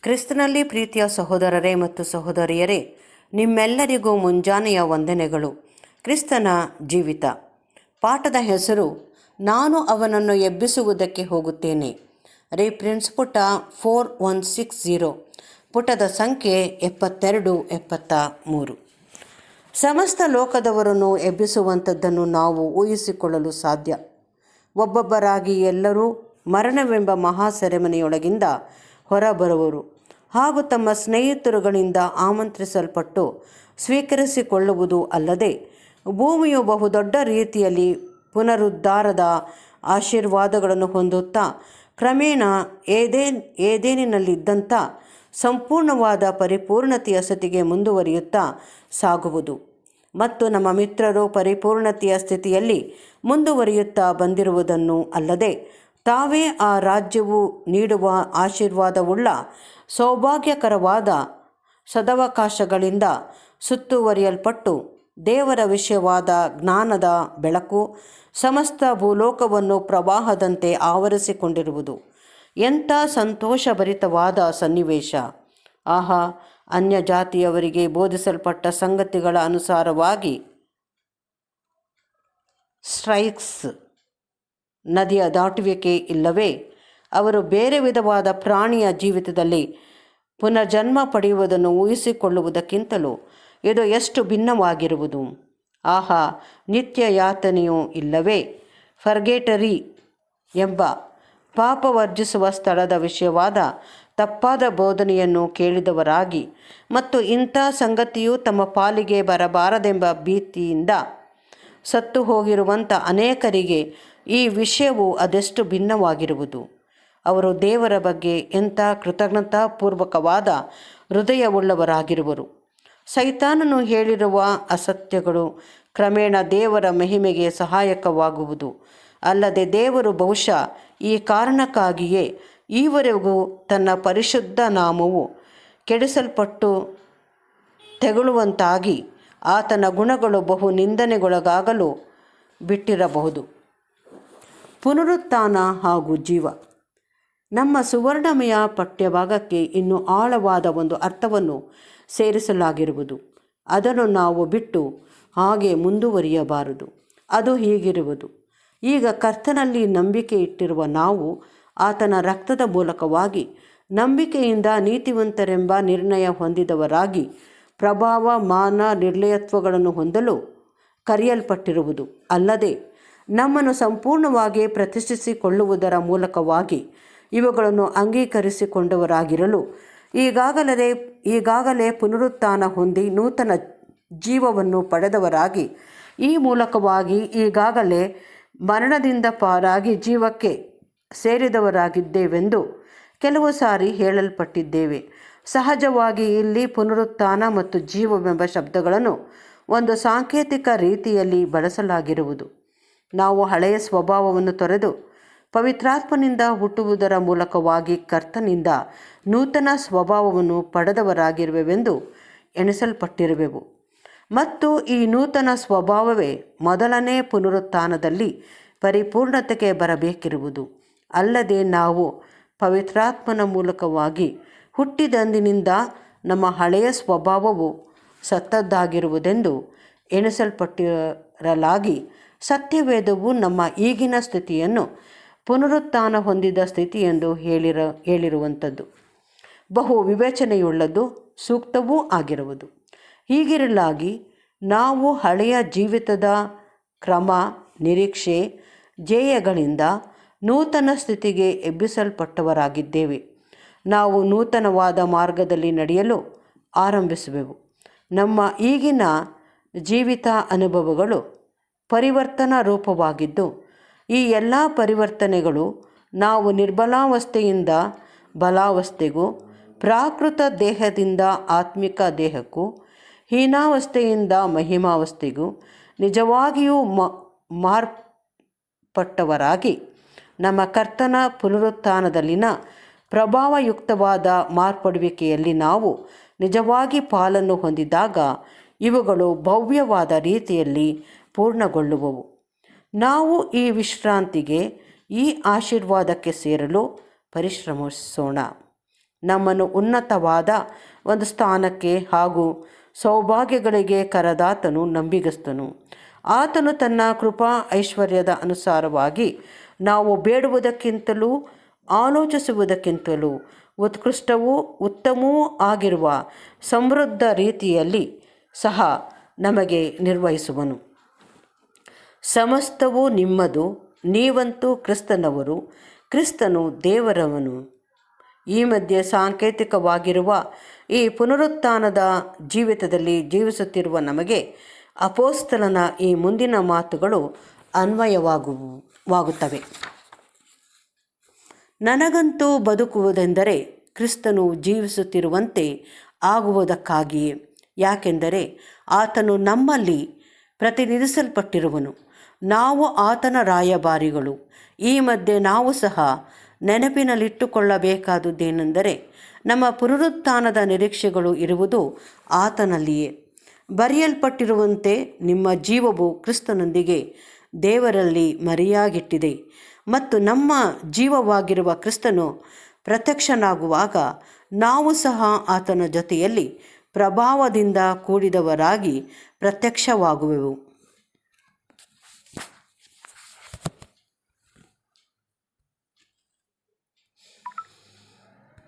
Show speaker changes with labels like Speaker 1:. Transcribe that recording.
Speaker 1: ಕ್ರಿಸ್ತನಲ್ಲಿ ಪ್ರೀತಿಯ ಸಹೋದರರೇ ಮತ್ತು ಸಹೋದರಿಯರೇ, ನಿಮ್ಮೆಲ್ಲರಿಗೂ ಮುಂಜಾನೆಯ ವಂದನೆಗಳು. ಕ್ರಿಸ್ತನ ಜೀವಿತ ಪಾಠದ ಹೆಸರು ನಾನು ಅವನನ್ನು ಎಬ್ಬಿಸುವುದಕ್ಕೆ ಹೋಗುತ್ತೇನೆ. ರೀಪ್ರಿನ್ಸ್ ಪುಟ 4160, ಪುಟದ ಸಂಖ್ಯೆ 72-73. ಸಮಸ್ತ ಲೋಕದವರನ್ನು ಎಬ್ಬಿಸುವಂಥದ್ದನ್ನು ನಾವು ಊಹಿಸಿಕೊಳ್ಳಲು ಸಾಧ್ಯ. ಒಬ್ಬೊಬ್ಬರಾಗಿ ಎಲ್ಲರೂ ಮರಣವೆಂಬ ಮಹಾ ಸೆರೆಮನೆಯೊಳಗಿಂದ ಹೊರಬರುವರು ಹಾಗೂ ತಮ್ಮ ಸ್ನೇಹಿತರುಗಳಿಂದ ಆಮಂತ್ರಿಸಲ್ಪಟ್ಟು ಸ್ವೀಕರಿಸಿಕೊಳ್ಳುವುದು ಅಲ್ಲದೆ ಭೂಮಿಯು ಬಹುದೊಡ್ಡ ರೀತಿಯಲ್ಲಿ ಪುನರುದ್ಧಾರದ ಆಶೀರ್ವಾದಗಳನ್ನು ಹೊಂದುತ್ತಾ ಕ್ರಮೇಣ ಏದೇನಿನಲ್ಲಿದ್ದಂಥ ಸಂಪೂರ್ಣವಾದ ಪರಿಪೂರ್ಣತೆಯ ಸ್ಥಿತಿಗೆ ಮುಂದುವರಿಯುತ್ತಾ ಸಾಗುವುದು ಮತ್ತು ನಮ್ಮ ಮಿತ್ರರು ಪರಿಪೂರ್ಣತೆಯ ಸ್ಥಿತಿಯಲ್ಲಿ ಮುಂದುವರಿಯುತ್ತಾ ಬಂದಿರುವುದನ್ನು ಅಲ್ಲದೆ ತಾವೇ ಆ ರಾಜ್ಯವು ನೀಡುವ ಆಶೀರ್ವಾದವುಳ್ಳ ಸೌಭಾಗ್ಯಕರವಾದ ಸದವಕಾಶಗಳಿಂದ ಸುತ್ತುವರಿಯಲ್ಪಟ್ಟು ದೇವರ ವಿಷಯವಾದ ಜ್ಞಾನದ ಬೆಳಕು ಸಮಸ್ತ ಭೂಲೋಕವನ್ನು ಪ್ರವಾಹದಂತೆ ಆವರಿಸಿಕೊಂಡಿರುವುದು ಎಂಥ ಸಂತೋಷಭರಿತವಾದ ಸನ್ನಿವೇಶ! ಆಹಾ, ಅನ್ಯ ಜಾತಿಯವರಿಗೆ ಬೋಧಿಸಲ್ಪಟ್ಟ ಸಂಗತಿಗಳ ಅನುಸಾರವಾಗಿ ಸ್ಟ್ರೈಕ್ಸ್ ನದಿಯ ದಾಟುವಿಕೆ ಇಲ್ಲವೇ ಅವರು ಬೇರೆ ವಿಧವಾದ ಪ್ರಾಣಿಯ ಜೀವಿತದಲ್ಲಿ ಪುನರ್ಜನ್ಮ ಪಡೆಯುವುದನ್ನು ಊಹಿಸಿಕೊಳ್ಳುವುದಕ್ಕಿಂತಲೂ ಇದು ಎಷ್ಟು ಭಿನ್ನವಾಗಿರುವುದು! ಆಹಾ, ನಿತ್ಯ ಯಾತನೆಯೂ ಇಲ್ಲವೇ ಫರ್ಗೇಟರಿ ಎಂಬ ಪಾಪವರ್ಜಿಸುವ ಸ್ಥಳದ ವಿಷಯವಾದ ತಪ್ಪಾದ ಬೋಧನೆಯನ್ನು ಕೇಳಿದವರಾಗಿ ಮತ್ತು ಇಂಥ ಸಂಗತಿಯು ತಮ್ಮ ಪಾಲಿಗೆ ಬರಬಾರದೆಂಬ ಭೀತಿಯಿಂದ ಸತ್ತು ಹೋಗಿರುವಂಥ ಅನೇಕರಿಗೆ ಈ ವಿಷಯವು ಅದೆಷ್ಟು ಭಿನ್ನವಾಗಿರುವುದು! ಅವರು ದೇವರ ಬಗ್ಗೆ ಎಂಥ ಕೃತಜ್ಞತಾಪೂರ್ವಕವಾದ ಹೃದಯವುಳ್ಳವರಾಗಿರುವರು! ಸೈತಾನನು ಹೇಳಿರುವ ಅಸತ್ಯಗಳು ಕ್ರಮೇಣ ದೇವರ ಮಹಿಮೆಗೆ ಸಹಾಯಕವಾಗುವುದು ಅಲ್ಲದೆ ದೇವರು ಬಹುಶಃ ಈ ಕಾರಣಕ್ಕಾಗಿಯೇ ಈವರೆಗೂ ತನ್ನ ಪರಿಶುದ್ಧ ನಾಮವು ಕೆಡಿಸಲ್ಪಟ್ಟು ತೆಗಳುವಂತಾಗಿ ಆತನ ಗುಣಗಳು ಬಹು ನಿಂದನೆಗೊಳಗಾಗಲು ಬಿಟ್ಟಿರಬಹುದು. ಪುನರುತ್ಥಾನ ಹಾಗೂ ಜೀವ. ನಮ್ಮ ಸುವರ್ಣಮಯ ಪಠ್ಯಭಾಗಕ್ಕೆ ಇನ್ನೂ ಆಳವಾದ ಒಂದು ಅರ್ಥವನ್ನು ಸೇರಿಸಲಾಗಿರುವುದು. ಅದನ್ನು ನಾವು ಬಿಟ್ಟು ಹಾಗೆ ಮುಂದುವರಿಯಬಾರದು. ಅದು ಹೀಗಿರುವುದು: ಈಗ ಕರ್ತನಲ್ಲಿ ನಂಬಿಕೆ ಇಟ್ಟಿರುವ ನಾವು ಆತನ ರಕ್ತದ ಮೂಲಕವಾಗಿ ನಂಬಿಕೆಯಿಂದ ನೀತಿವಂತರೆಂಬ ನಿರ್ಣಯ ಹೊಂದಿದವರಾಗಿ ಪ್ರಭಾವ, ಮಾನ, ನಿರ್ಲಯತ್ವಗಳನ್ನು ಹೊಂದಲು ಕರೆಯಲ್ಪಟ್ಟಿರುವುದು ಅಲ್ಲದೆ ನಮ್ಮನ್ನು ಸಂಪೂರ್ಣವಾಗಿ ಪ್ರತಿಷ್ಠಿಸಿಕೊಳ್ಳುವುದರ ಮೂಲಕವಾಗಿ ಇವುಗಳನ್ನು ಅಂಗೀಕರಿಸಿಕೊಂಡವರಾಗಿರಲು ಈಗಾಗಲೇ ಪುನರುತ್ಥಾನ ಹೊಂದಿ ನೂತನ ಜೀವವನ್ನು ಪಡೆದವರಾಗಿ ಈ ಮೂಲಕವಾಗಿ ಈಗಾಗಲೇ ಮರಣದಿಂದ ಪಾರಾಗಿ ಜೀವಕ್ಕೆ ಸೇರಿದವರಾಗಿದ್ದೇವೆಂದು ಕೆಲವು ಸಾರಿ ಹೇಳಲ್ಪಟ್ಟಿದ್ದೇವೆ. ಸಹಜವಾಗಿ ಇಲ್ಲಿ ಪುನರುತ್ಥಾನ ಮತ್ತು ಜೀವವೆಂಬ ಶಬ್ದಗಳನ್ನು ಒಂದು ಸಾಂಕೇತಿಕ ರೀತಿಯಲ್ಲಿ ಬಳಸಲಾಗಿರುವುದು. ನಾವು ಹಳೆಯ ಸ್ವಭಾವವನ್ನು ತೊರೆದು ಪವಿತ್ರಾತ್ಮನಿಂದ ಹುಟ್ಟುವುದರ ಮೂಲಕವಾಗಿ ಕರ್ತನಿಂದ ನೂತನ ಸ್ವಭಾವವನ್ನು ಪಡೆದವರಾಗಿರುವೆವೆಂದು ಎಣಿಸಲ್ಪಟ್ಟಿರುವೆವು ಮತ್ತು ಈ ನೂತನ ಸ್ವಭಾವವೇ ಮೊದಲನೇ ಪುನರುತ್ಥಾನದಲ್ಲಿ ಪರಿಪೂರ್ಣತೆಗೆ ಬರಬೇಕಿರುವುದು. ಅಲ್ಲದೆ ನಾವು ಪವಿತ್ರಾತ್ಮನ ಮೂಲಕವಾಗಿ ಹುಟ್ಟಿದಂದಿನಿಂದ ನಮ್ಮ ಹಳೆಯ ಸ್ವಭಾವವು ಸತ್ತದ್ದಾಗಿರುವುದೆಂದು ಎಣಿಸಲ್ಪಟ್ಟಿರಲಾಗಿ ಸತ್ಯವೇದವು ನಮ್ಮ ಈಗಿನ ಸ್ಥಿತಿಯನ್ನು ಪುನರುತ್ಥಾನ ಹೊಂದಿದ ಸ್ಥಿತಿಯೆಂದು ಹೇಳಿರುವಂಥದ್ದು ಬಹು ವಿವೇಚನೆಯುಳ್ಳದ್ದು, ಸೂಕ್ತವೂ ಆಗಿರುವುದು. ಹೀಗಿರಲಾಗಿ ನಾವು ಹಳೆಯ ಜೀವಿತದ ಕ್ರಮ, ನಿರೀಕ್ಷೆ, ಧ್ಯೇಯಗಳಿಂದ ನೂತನ ಸ್ಥಿತಿಗೆ ಎಬ್ಬಿಸಲ್ಪಟ್ಟವರಾಗಿದ್ದೇವೆ. ನಾವು ನೂತನವಾದ ಮಾರ್ಗದಲ್ಲಿ ನಡೆಯಲು ಆರಂಭಿಸುವೆವು. ನಮ್ಮ ಈಗಿನ ಜೀವಿತ ಅನುಭವಗಳು ಪರಿವರ್ತನಾ ರೂಪವಾಗಿದ್ದು ಈ ಎಲ್ಲ ಪರಿವರ್ತನೆಗಳು ನಾವು ನಿರ್ಬಲಾವಸ್ಥೆಯಿಂದ ಬಲಾವಸ್ಥೆಗೂ, ಪ್ರಾಕೃತ ದೇಹದಿಂದ ಆತ್ಮಿಕ ದೇಹಕ್ಕೂ, ಹೀನಾವಸ್ಥೆಯಿಂದ ಮಹಿಮಾವಸ್ಥೆಗೂ ನಿಜವಾಗಿಯೂ ಮಾರ್ಪಟ್ಟವರಾಗಿ ನಮ್ಮ ಕರ್ತನ ಪುನರುತ್ಥಾನದಲ್ಲಿನ ಪ್ರಭಾವಯುಕ್ತವಾದ ಮಾರ್ಪಡುವಿಕೆಯಲ್ಲಿ ನಾವು ನಿಜವಾಗಿ ಪಾಲನ್ನು ಹೊಂದಿದಾಗ ಇವುಗಳು ಭವ್ಯವಾದ ರೀತಿಯಲ್ಲಿ ಪೂರ್ಣಗೊಳ್ಳುವವು. ನಾವು ಈ ವಿಶ್ರಾಂತಿಗೆ, ಈ ಆಶೀರ್ವಾದಕ್ಕೆ ಸೇರಲು ಪರಿಶ್ರಮಿಸೋಣ. ನಮ್ಮನ್ನು ಉನ್ನತವಾದ ಒಂದು ಸ್ಥಾನಕ್ಕೆ ಹಾಗೂ ಸೌಭಾಗ್ಯಗಳಿಗೆ ಕರೆದಾತನು ನಂಬಿಗಸ್ತನು. ಆತನು ತನ್ನ ಕೃಪಾ ಐಶ್ವರ್ಯದ ಅನುಸಾರವಾಗಿ ನಾವು ಬೇಡುವುದಕ್ಕಿಂತಲೂ ಆಲೋಚಿಸುವುದಕ್ಕಿಂತಲೂ ಉತ್ಕೃಷ್ಟವೂ ಉತ್ತಮವೂ ಆಗಿರುವ ಸಮೃದ್ಧ ರೀತಿಯಲ್ಲಿ ಸಹ ನಮಗೆ ನಿರ್ವಹಿಸುವನು. ಸಮಸ್ತವೂ ನಿಮ್ಮದು, ನೀವಂತೂ ಕ್ರಿಸ್ತನವರು, ಕ್ರಿಸ್ತನು ದೇವರವನು. ಈ ಮಧ್ಯೆ ಸಾಂಕೇತಿಕವಾಗಿರುವ ಈ ಪುನರುತ್ಥಾನದ ಜೀವಿತದಲ್ಲಿ ಜೀವಿಸುತ್ತಿರುವ ನಮಗೆ ಅಪೊಸ್ತಲನ ಈ ಮುಂದಿನ ಮಾತುಗಳು ಅನ್ವಯವಾಗುತ್ತವೆ. ನನಗಂತೂ ಬದುಕುವುದೆಂದರೆ ಕ್ರಿಸ್ತನು ಜೀವಿಸುತ್ತಿರುವಂತೆ ಆಗುವುದಕ್ಕಾಗಿಯೇ. ಯಾಕೆಂದರೆ ಆತನು ನಮ್ಮಲ್ಲಿ ಪ್ರತಿನಿಧಿಸಲ್ಪಟ್ಟಿರುವನು, ನಾವು ಆತನ ರಾಯಭಾರಿಗಳು. ಈ ಮಧ್ಯೆ ನಾವು ಸಹ ನೆನಪಿನಲ್ಲಿಟ್ಟುಕೊಳ್ಳಬೇಕಾದುದೇನೆಂದರೆ ನಮ್ಮ ಪುನರುತ್ಥಾನದ ನಿರೀಕ್ಷೆಗಳು ಇರುವುದು ಆತನಲ್ಲಿಯೇ. ಬರೆಯಲ್ಪಟ್ಟಿರುವಂತೆ ನಿಮ್ಮ ಜೀವವು ಕ್ರಿಸ್ತನೊಂದಿಗೆ ದೇವರಲ್ಲಿ ಮರೆಯಾಗಿಟ್ಟಿದೆ ಮತ್ತು ನಮ್ಮ ಜೀವವಾಗಿರುವ ಕ್ರಿಸ್ತನು ಪ್ರತ್ಯಕ್ಷನಾಗುವಾಗ ನಾವು ಸಹ ಆತನ ಜೊತೆಯಲ್ಲಿ ಪ್ರಭಾವದಿಂದ ಕೂಡಿದವರಾಗಿ ಪ್ರತ್ಯಕ್ಷವಾಗುವೆವು.